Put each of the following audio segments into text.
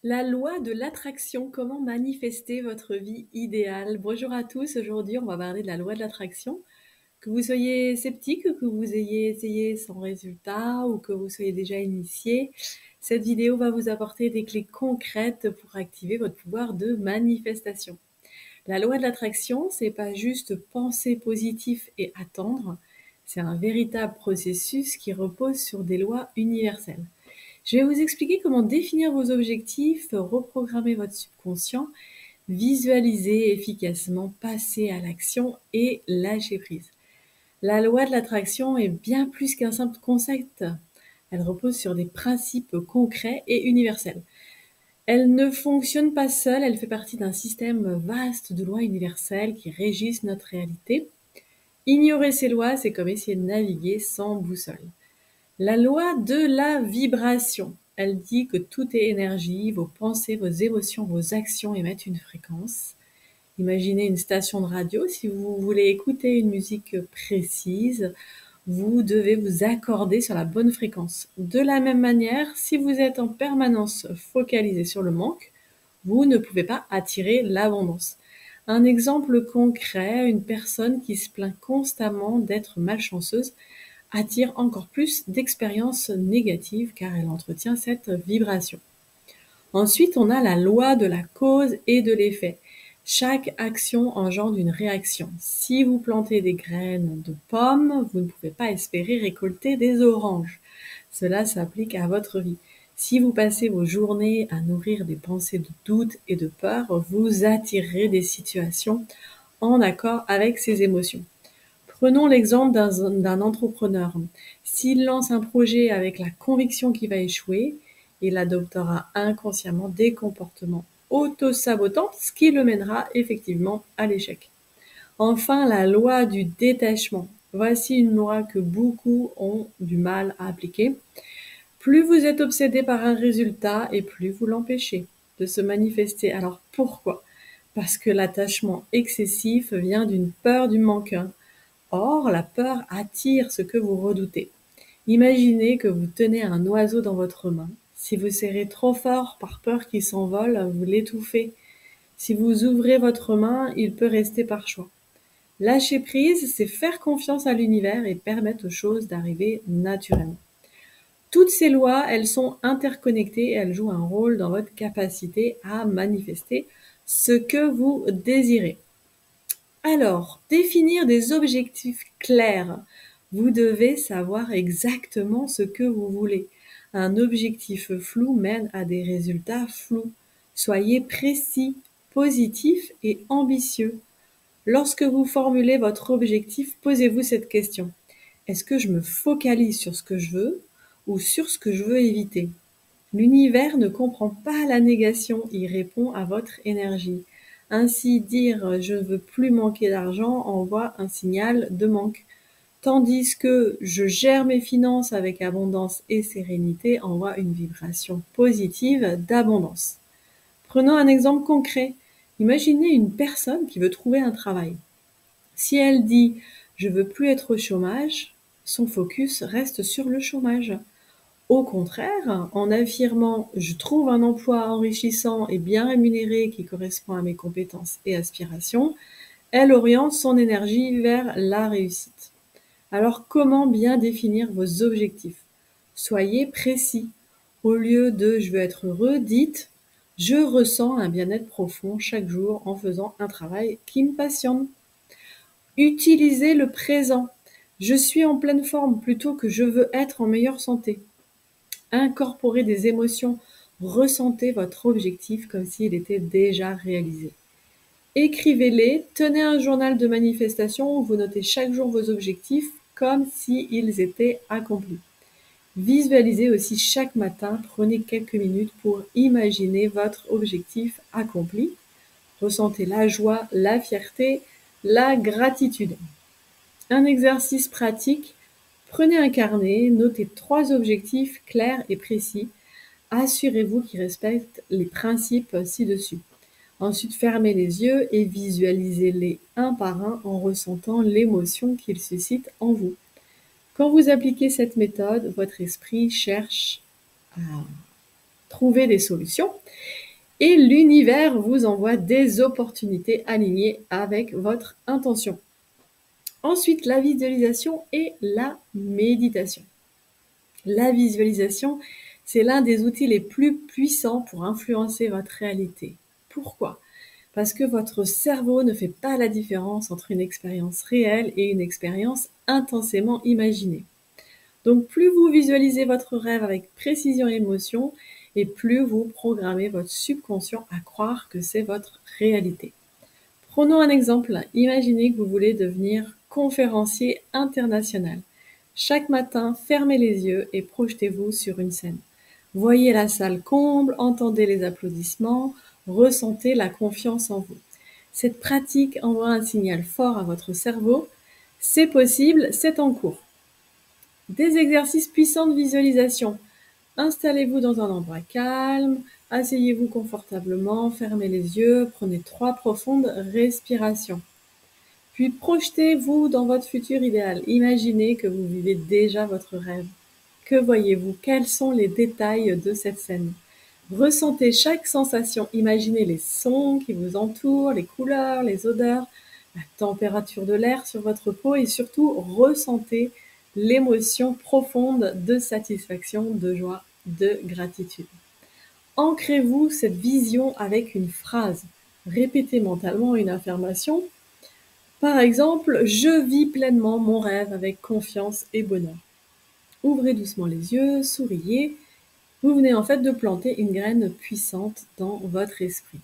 La loi de l'attraction, comment manifester votre vie idéale? Bonjour à tous, aujourd'hui on va parler de la loi de l'attraction. Que vous soyez sceptique, que vous ayez essayé sans résultat ou que vous soyez déjà initié, cette vidéo va vous apporter des clés concrètes pour activer votre pouvoir de manifestation. La loi de l'attraction, c'est pas juste penser positif et attendre, c'est un véritable processus qui repose sur des lois universelles. Je vais vous expliquer comment définir vos objectifs, reprogrammer votre subconscient, visualiser efficacement, passer à l'action et lâcher prise. La loi de l'attraction est bien plus qu'un simple concept. Elle repose sur des principes concrets et universels. Elle ne fonctionne pas seule, elle fait partie d'un système vaste de lois universelles qui régissent notre réalité. Ignorer ces lois, c'est comme essayer de naviguer sans boussole. La loi de la vibration. Elle dit que tout est énergie, vos pensées, vos émotions, vos actions émettent une fréquence. Imaginez une station de radio, si vous voulez écouter une musique précise, vous devez vous accorder sur la bonne fréquence. De la même manière, si vous êtes en permanence focalisé sur le manque, vous ne pouvez pas attirer l'abondance. Un exemple concret, une personne qui se plaint constamment d'être malchanceuse attire encore plus d'expériences négatives car elle entretient cette vibration. Ensuite, on a la loi de la cause et de l'effet. Chaque action engendre une réaction. Si vous plantez des graines de pommes, vous ne pouvez pas espérer récolter des oranges. Cela s'applique à votre vie. Si vous passez vos journées à nourrir des pensées de doute et de peur, vous attirerez des situations en accord avec ces émotions. Prenons l'exemple d'un entrepreneur. S'il lance un projet avec la conviction qu'il va échouer, il adoptera inconsciemment des comportements auto-sabotants, ce qui le mènera effectivement à l'échec. Enfin, la loi du détachement. Voici une loi que beaucoup ont du mal à appliquer. Plus vous êtes obsédé par un résultat et plus vous l'empêchez de se manifester. Alors pourquoi? Parce que l'attachement excessif vient d'une peur du manque. Or, la peur attire ce que vous redoutez. Imaginez que vous tenez un oiseau dans votre main. Si vous serrez trop fort par peur qu'il s'envole, vous l'étouffez. Si vous ouvrez votre main, il peut rester par choix. Lâcher prise, c'est faire confiance à l'univers et permettre aux choses d'arriver naturellement. Toutes ces lois, elles sont interconnectées et elles jouent un rôle dans votre capacité à manifester ce que vous désirez. Alors, définir des objectifs clairs. Vous devez savoir exactement ce que vous voulez. Un objectif flou mène à des résultats flous. Soyez précis, positif et ambitieux. Lorsque vous formulez votre objectif, posez-vous cette question. Est-ce que je me focalise sur ce que je veux ou sur ce que je veux éviter? L'univers ne comprend pas la négation, il répond à votre énergie. Ainsi, dire je ne veux plus manquer d'argent envoie un signal de manque. Tandis que je gère mes finances avec abondance et sérénité envoie une vibration positive d'abondance. Prenons un exemple concret. Imaginez une personne qui veut trouver un travail. Si elle dit je veux plus être au chômage, son focus reste sur le chômage. Au contraire, en affirmant je trouve un emploi enrichissant et bien rémunéré qui correspond à mes compétences et aspirations, elle oriente son énergie vers la réussite. Alors comment bien définir vos objectifs? Soyez précis. Au lieu de je veux être heureux, dites je ressens un bien-être profond chaque jour en faisant un travail qui me passionne. Utilisez le présent. Je suis en pleine forme plutôt que je veux être en meilleure santé. Incorporez des émotions, ressentez votre objectif comme s'il était déjà réalisé. Écrivez-les, tenez un journal de manifestation où vous notez chaque jour vos objectifs comme s'ils étaient accomplis. Visualisez aussi chaque matin, prenez quelques minutes pour imaginer votre objectif accompli. Ressentez la joie, la fierté, la gratitude. Un exercice pratique, prenez un carnet, notez 3 objectifs clairs et précis. Assurez-vous qu'ils respectent les principes ci-dessus. Ensuite, fermez les yeux et visualisez-les un par un en ressentant l'émotion qu'ils suscitent en vous. Quand vous appliquez cette méthode, votre esprit cherche à trouver des solutions et l'univers vous envoie des opportunités alignées avec votre intention. Ensuite, la visualisation et la méditation. La visualisation, c'est l'un des outils les plus puissants pour influencer votre réalité. Pourquoi ? Parce que votre cerveau ne fait pas la différence entre une expérience réelle et une expérience intensément imaginée. Donc plus vous visualisez votre rêve avec précision et émotion, et plus vous programmez votre subconscient à croire que c'est votre réalité. Prenons un exemple. Imaginez que vous voulez devenir conférencier international. Chaque matin, fermez les yeux et projetez-vous sur une scène. Voyez la salle comble, entendez les applaudissements, ressentez la confiance en vous. Cette pratique envoie un signal fort à votre cerveau. C'est possible, c'est en cours. Des exercices puissants de visualisation. Installez-vous dans un endroit calme, asseyez-vous confortablement, fermez les yeux, prenez 3 profondes respirations. Puis projetez-vous dans votre futur idéal. Imaginez que vous vivez déjà votre rêve. Que voyez-vous? Quels sont les détails de cette scène? Ressentez chaque sensation. Imaginez les sons qui vous entourent, les couleurs, les odeurs, la température de l'air sur votre peau et surtout ressentez l'émotion profonde de satisfaction, de joie, de gratitude. Ancrez-vous cette vision avec une phrase. Répétez mentalement une affirmation. Par exemple, je vis pleinement mon rêve avec confiance et bonheur. Ouvrez doucement les yeux, souriez. Vous venez en fait de planter une graine puissante dans votre esprit.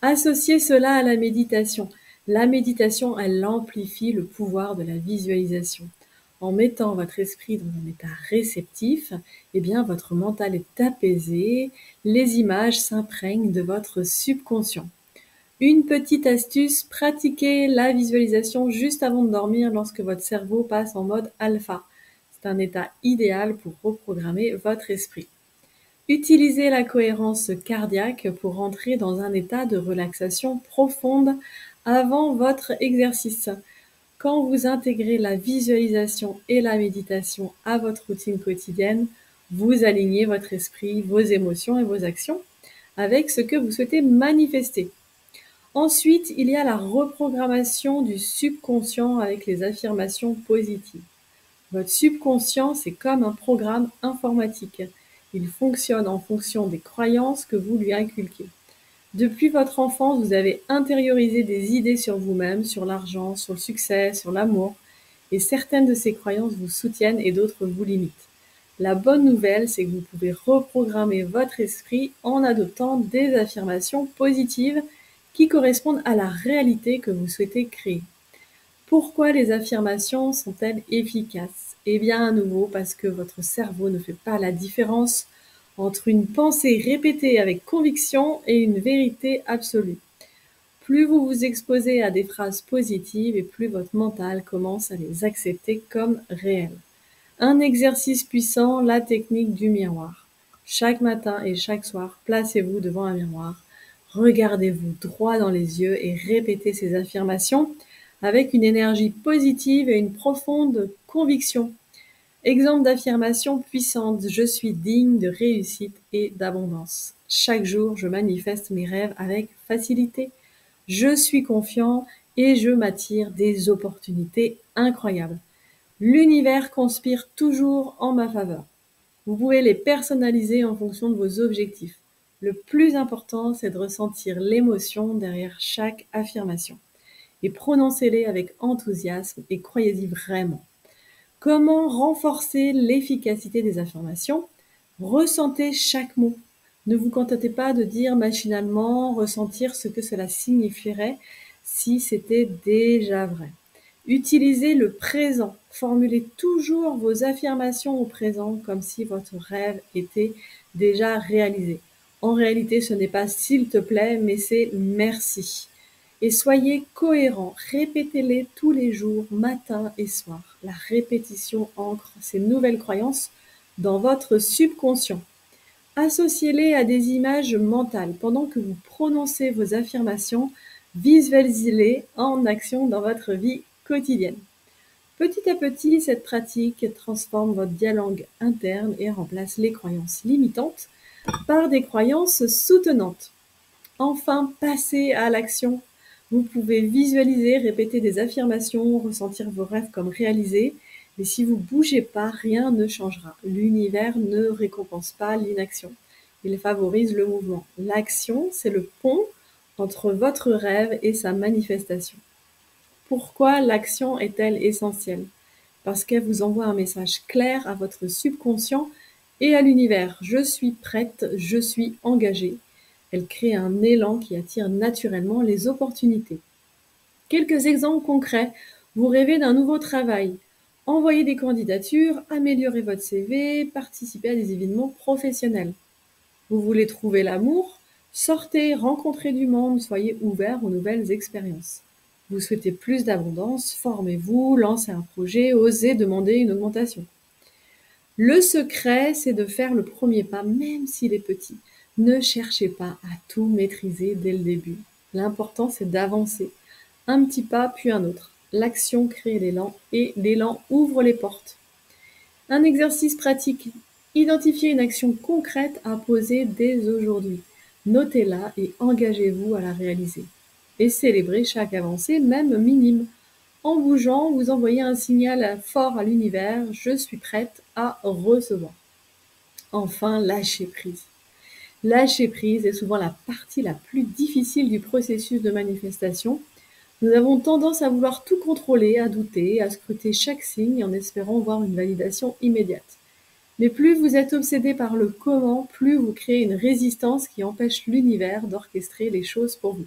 Associez cela à la méditation. La méditation, elle amplifie le pouvoir de la visualisation. En mettant votre esprit dans un état réceptif, eh bien, votre mental est apaisé, les images s'imprègnent de votre subconscient. Une petite astuce, pratiquez la visualisation juste avant de dormir lorsque votre cerveau passe en mode alpha. C'est un état idéal pour reprogrammer votre esprit. Utilisez la cohérence cardiaque pour rentrer dans un état de relaxation profonde avant votre exercice. Quand vous intégrez la visualisation et la méditation à votre routine quotidienne, vous alignez votre esprit, vos émotions et vos actions avec ce que vous souhaitez manifester. Ensuite, il y a la reprogrammation du subconscient avec les affirmations positives. Votre subconscient, c'est comme un programme informatique. Il fonctionne en fonction des croyances que vous lui inculquez. Depuis votre enfance, vous avez intériorisé des idées sur vous-même, sur l'argent, sur le succès, sur l'amour, et certaines de ces croyances vous soutiennent et d'autres vous limitent. La bonne nouvelle, c'est que vous pouvez reprogrammer votre esprit en adoptant des affirmations positives qui correspondent à la réalité que vous souhaitez créer. Pourquoi les affirmations sont-elles efficaces? Eh bien, à nouveau, parce que votre cerveau ne fait pas la différence entre une pensée répétée avec conviction et une vérité absolue. Plus vous vous exposez à des phrases positives et plus votre mental commence à les accepter comme réelles. Un exercice puissant, la technique du miroir. Chaque matin et chaque soir, placez-vous devant un miroir, regardez-vous droit dans les yeux et répétez ces affirmations avec une énergie positive et une profonde conviction. Exemple d'affirmation puissante, je suis digne de réussite et d'abondance. Chaque jour, je manifeste mes rêves avec facilité. Je suis confiant et je m'attire des opportunités incroyables. L'univers conspire toujours en ma faveur. Vous pouvez les personnaliser en fonction de vos objectifs. Le plus important, c'est de ressentir l'émotion derrière chaque affirmation. Et prononcez-les avec enthousiasme et croyez-y vraiment. Comment renforcer l'efficacité des affirmations? Ressentez chaque mot. Ne vous contentez pas de dire machinalement, ressentir ce que cela signifierait si c'était déjà vrai. Utilisez le présent. Formulez toujours vos affirmations au présent comme si votre rêve était déjà réalisé. En réalité, ce n'est pas s'il te plaît, mais c'est merci. Et soyez cohérents, répétez-les tous les jours, matin et soir. La répétition ancre ces nouvelles croyances dans votre subconscient. Associez-les à des images mentales. Pendant que vous prononcez vos affirmations, visualisez-les en action dans votre vie quotidienne. Petit à petit, cette pratique transforme votre dialogue interne et remplace les croyances limitantes par des croyances soutenantes. Enfin, passez à l'action. Vous pouvez visualiser, répéter des affirmations, ressentir vos rêves comme réalisés, mais si vous ne bougez pas, rien ne changera. L'univers ne récompense pas l'inaction. Il favorise le mouvement. L'action, c'est le pont entre votre rêve et sa manifestation. Pourquoi l'action est-elle essentielle? Parce qu'elle vous envoie un message clair à votre subconscient et à l'univers. Je suis prête, je suis engagée. Elle crée un élan qui attire naturellement les opportunités. Quelques exemples concrets. Vous rêvez d'un nouveau travail. Envoyez des candidatures, améliorez votre CV, participez à des événements professionnels. Vous voulez trouver l'amour? Sortez, rencontrez du monde, soyez ouvert aux nouvelles expériences. Vous souhaitez plus d'abondance? Formez-vous, lancez un projet, osez demander une augmentation. Le secret, c'est de faire le premier pas, même s'il est petit. Ne cherchez pas à tout maîtriser dès le début. L'important, c'est d'avancer. Un petit pas, puis un autre. L'action crée l'élan et l'élan ouvre les portes. Un exercice pratique. Identifiez une action concrète à poser dès aujourd'hui. Notez-la et engagez-vous à la réaliser. Et célébrez chaque avancée, même minime. En bougeant, vous envoyez un signal fort à l'univers, je suis prête à recevoir. Enfin, lâcher prise. Lâcher prise est souvent la partie la plus difficile du processus de manifestation. Nous avons tendance à vouloir tout contrôler, à douter, à scruter chaque signe en espérant voir une validation immédiate. Mais plus vous êtes obsédé par le comment, plus vous créez une résistance qui empêche l'univers d'orchestrer les choses pour vous.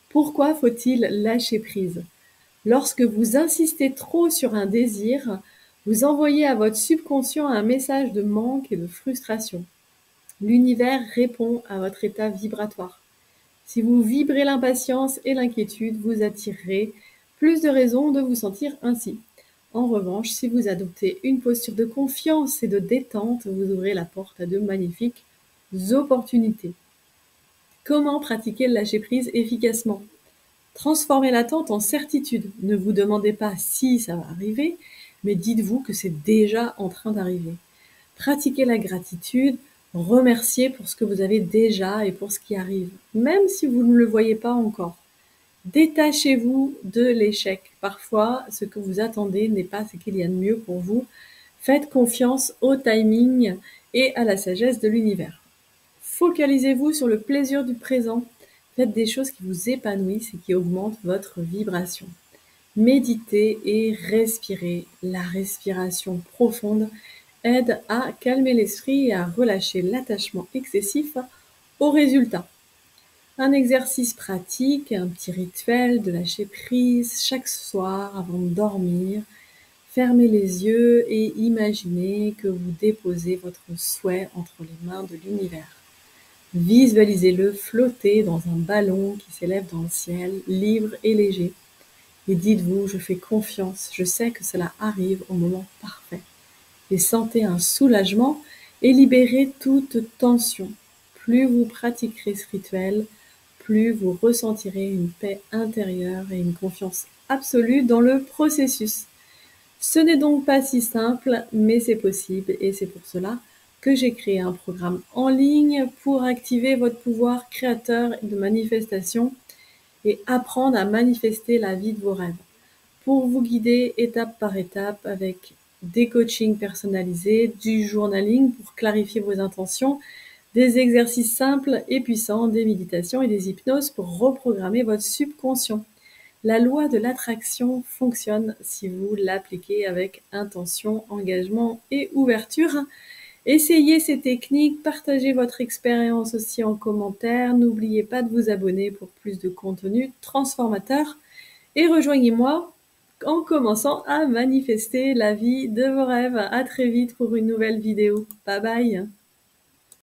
Pourquoi faut-il lâcher prise? Lorsque vous insistez trop sur un désir, vous envoyez à votre subconscient un message de manque et de frustration. L'univers répond à votre état vibratoire. Si vous vibrez l'impatience et l'inquiétude, vous attirerez plus de raisons de vous sentir ainsi. En revanche, si vous adoptez une posture de confiance et de détente, vous ouvrez la porte à de magnifiques opportunités. Comment pratiquer le lâcher-prise efficacement? Transformez l'attente en certitude. Ne vous demandez pas si ça va arriver, mais dites-vous que c'est déjà en train d'arriver. Pratiquez la gratitude, remerciez pour ce que vous avez déjà et pour ce qui arrive, même si vous ne le voyez pas encore. Détachez-vous de l'échec. Parfois, ce que vous attendez n'est pas ce qu'il y a de mieux pour vous. Faites confiance au timing et à la sagesse de l'univers. Focalisez-vous sur le plaisir du présent. Faites des choses qui vous épanouissent et qui augmentent votre vibration. Méditez et respirez. La respiration profonde aide à calmer l'esprit et à relâcher l'attachement excessif aux résultats. Un exercice pratique, un petit rituel de lâcher prise chaque soir avant de dormir. Fermez les yeux et imaginez que vous déposez votre souhait entre les mains de l'univers. Visualisez-le flotter dans un ballon qui s'élève dans le ciel, libre et léger. Et dites-vous, je fais confiance, je sais que cela arrive au moment parfait. Et sentez un soulagement et libérez toute tension. Plus vous pratiquerez ce rituel, plus vous ressentirez une paix intérieure et une confiance absolue dans le processus. Ce n'est donc pas si simple, mais c'est possible et c'est pour cela que j'ai créé un programme en ligne pour activer votre pouvoir créateur de manifestation et apprendre à manifester la vie de vos rêves. Pour vous guider étape par étape avec des coachings personnalisés, du journaling pour clarifier vos intentions, des exercices simples et puissants, des méditations et des hypnoses pour reprogrammer votre subconscient. La loi de l'attraction fonctionne si vous l'appliquez avec intention, engagement et ouverture. Essayez ces techniques, partagez votre expérience aussi en commentaire. N'oubliez pas de vous abonner pour plus de contenu transformateur et rejoignez-moi en commençant à manifester la vie de vos rêves. À très vite pour une nouvelle vidéo. Bye bye!